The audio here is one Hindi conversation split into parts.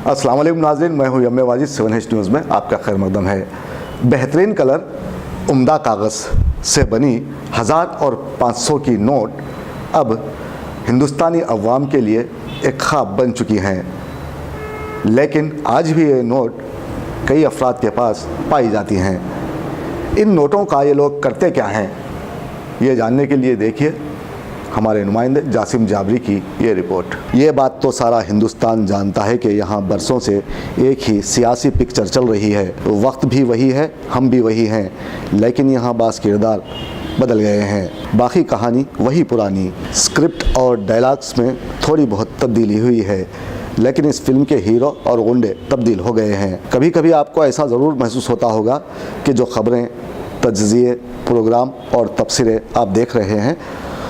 अस्सलाम वालेकुम नाज़रीन, मैं हूं यम्मे वाजिद। 7H न्यूज़ में आपका खैर मकदम है। बेहतरीन कलर, उम्दा कागज़ से बनी 1000 और 500 की नोट अब हिंदुस्तानी अवाम के लिए एक ख्वाब बन चुकी हैं, लेकिन आज भी ये नोट कई अफराद के पास पाई जाती हैं। इन नोटों का ये लोग करते क्या हैं, ये जानने के लिए देखिए हमारे नुमाइंदे जासिम जाबरी की ये रिपोर्ट। ये बात तो सारा हिंदुस्तान जानता है कि यहाँ बरसों से एक ही सियासी पिक्चर चल रही है। वक्त भी वही है, हम भी वही हैं, लेकिन यहाँ बास किरदार बदल गए हैं। बाकी कहानी वही पुरानी। स्क्रिप्ट और डायलॉग्स में थोड़ी बहुत तब्दीली हुई है, लेकिन इस फिल्म के हीरो और गुंडे तब्दील हो गए हैं। कभी कभी आपको ऐसा ज़रूर महसूस होता होगा कि जो ख़बरें, तज्ज़िये, प्रोग्राम और तबसरे आप देख रहे हैं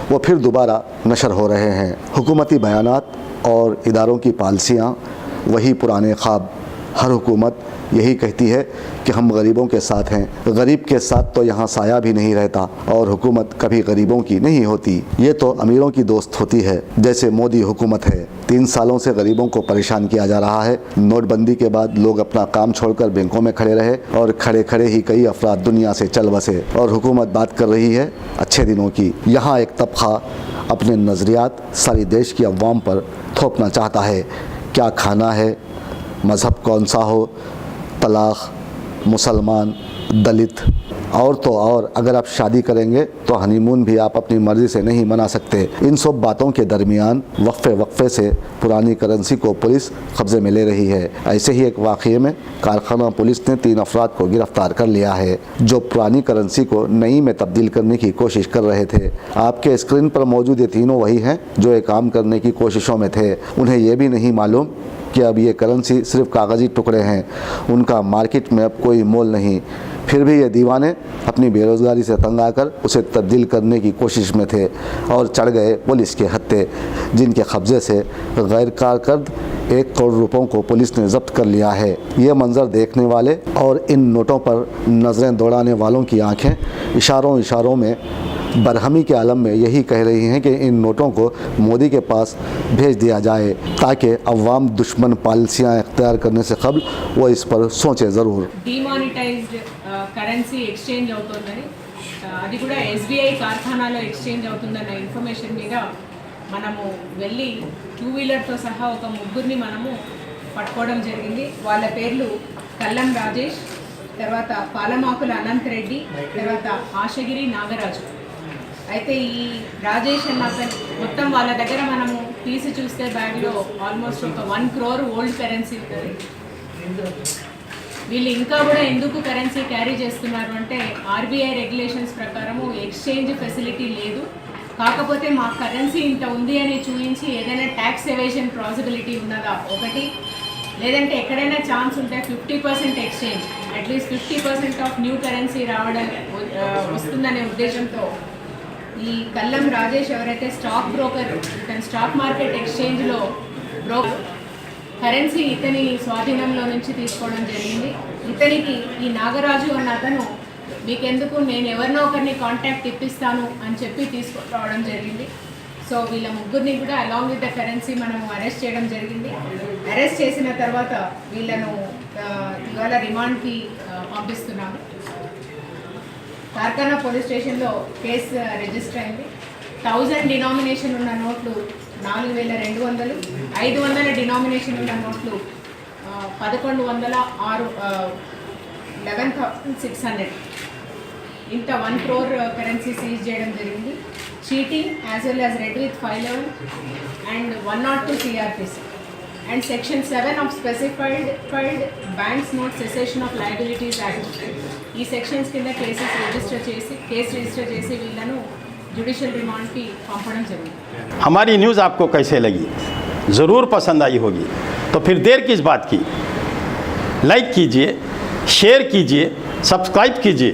वो फिर दोबारा नशर हो रहे हैं। हुकूमती बयानात और इदारों की पॉलिसियाँ वही पुराने ख्वाब। हर हुकूमत यही कहती है कि हम गरीबों के साथ हैं। गरीब के साथ तो यहाँ साया भी नहीं रहता, और हुकूमत कभी गरीबों की नहीं होती, ये तो अमीरों की दोस्त होती है, जैसे मोदी हुकूमत है। 3 सालों से गरीबों को परेशान किया जा रहा है। नोटबंदी के बाद लोग अपना काम छोड़कर बैंकों में खड़े रहे, और खड़े खड़े ही कई अफराद दुनिया से चल बसे, और हुकूमत बात कर रही है अच्छे दिनों की। यहाँ एक तबका अपने नज़रियात सारी देश की अवाम पर थोपना चाहता है। क्या खाना है, मज़हब कौन सा हो, तलाक़, मुसलमान, दलित, और तो और अगर आप शादी करेंगे तो हनीमून भी आप अपनी मर्ज़ी से नहीं मना सकते। इन सब बातों के दरमियान वक्फे से पुरानी करेंसी को पुलिस कब्ज़े में ले रही है। ऐसे ही एक वाक़ये में कारखाना पुलिस ने 3 अफराद को गिरफ़्तार कर लिया है, जो पुरानी करेंसी को नई में तब्दील करने की कोशिश कर रहे थे। आपके स्क्रीन पर मौजूद ये तीनों वही हैं जो ये काम करने की कोशिशों में थे। उन्हें ये भी नहीं मालूम कि अब ये करेंसी सिर्फ कागज़ी टुकड़े हैं, उनका मार्केट में अब कोई मोल नहीं। फिर भी ये दीवाने अपनी बेरोज़गारी से तंग आकर उसे तब्दील करने की कोशिश में थे, और चढ़ गए पुलिस के हत्थे, जिनके कब्ज़े से गैर कारकर्द 1 करोड़ रुपयों को पुलिस ने जब्त कर लिया है। ये मंज़र देखने वाले और इन नोटों पर नज़रें दौड़ाने वालों की आँखें इशारों में बरहमी के आलम में यही कह रही हैं कि इन नोटों को मोदी के पास भेज दिया जाए, ताकि अवाम दुश्मन पॉलिसियाँ इख्तियार करने से कबल वो इस पर सोचें ज़रूर। డిమానిటైజ్డ్ కరెన్సీ ఎక్స్చేంజ్ అవుతుందని, అది కూడా SBI కార్ఖానాలో ఎక్స్చేంజ్ అవుతుందన్న ఇన్ఫర్మేషన్ మీద మనము వెళ్ళి 2 వీలర్తో సహా ఒక ముగ్గురిని మనము పట్టుకోవడం జరిగింది. వాళ్ళ పేర్లు కల్లం రాజేష్, తర్వాత పాలమాకుల అనంత్ రెడ్డి, తర్వాత ఆశగిరి నాగరాజు. అయితే ఈ రాజేష్ అన్న అతను మొత్తం వాళ్ళ దగ్గర మనము తీసి చూస్తే బ్యాగ్లో ఆల్మోస్ట్ ఒక 1 crore ఓల్డ్ కరెన్సీ ఉంటుంది. వీళ్ళు ఇంకా కూడా ఎందుకు కరెన్సీ క్యారీ చేస్తున్నారు అంటే, RBI రెగ్యులేషన్స్ ప్రకారము ఎక్స్చేంజ్ ఫెసిలిటీ లేదు, కాకపోతే మా కరెన్సీ ఇంత ఉంది అని చూపించి ఏదైనా ట్యాక్స్ ఎవేషన్ పాసిబిలిటీ ఉన్నదా ఒకటి, లేదంటే ఎక్కడైనా ఛాన్స్ ఉంటే 50% exchange, at least 50% of new currency రావడం వస్తుందనే ఉద్దేశంతో ఈ కల్లం రాజేష్ ఎవరైతే స్టాక్ బ్రోకర్, ఇతను స్టాక్ మార్కెట్ ఎక్స్చేంజ్లో బ్రోకర్, కరెన్సీ ఇతని స్వాధీనంలో నుంచి తీసుకోవడం జరిగింది. ఇతనికి ఈ నాగరాజు అన్న అతను మీకెందుకు, నేను ఎవరినో ఒకరిని కాంటాక్ట్ ఇప్పిస్తాను అని చెప్పి తీసుకురావడం జరిగింది. సో వీళ్ళ ముగ్గురిని కూడా అలాంగ్ విత్ ద కరెన్సీ మనము అరెస్ట్ చేయడం జరిగింది. అరెస్ట్ చేసిన తర్వాత వీళ్ళను ఇవాళ రిమాండ్కి పంపిస్తున్నాము. కార్ఖానా పోలీస్ స్టేషన్లో కేసు రిజిస్టర్ అయింది. 1000 డినామినేషన్ ఉన్న నోట్లు 4200, 500 డినామినేషన్ ఉన్న నోట్లు 1106, 11,600. ఇంత 1 crore కరెన్సీ సీజ్ చేయడం జరిగింది. Cheating as well as red with 511 and 102 CRPC and section 7 of specified banks note cessation of liabilities act, ఈ సెక్షన్స్ కింద కేసు రిజిస్టర్ చేసి వీళ్ళను जुडिशियल रिमांड की पंपడం జరిగింది. हमारी न्यूज़ आपको कैसे लगी? ज़रूर पसंद आई होगी, तो फिर देर किस बात की? लाइक कीजिए, शेयर कीजिए, सब्सक्राइब कीजिए।